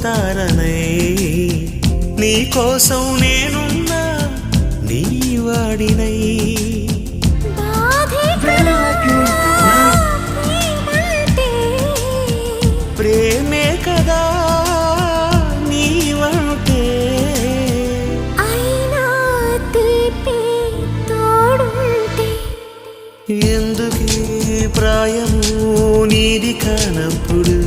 తారనై నీ కోసం నేనున్నా నీ వాడినై ప్రేమే కదా నీ వంటే ఎందుకీ ప్రాయము నీది కానప్పుడు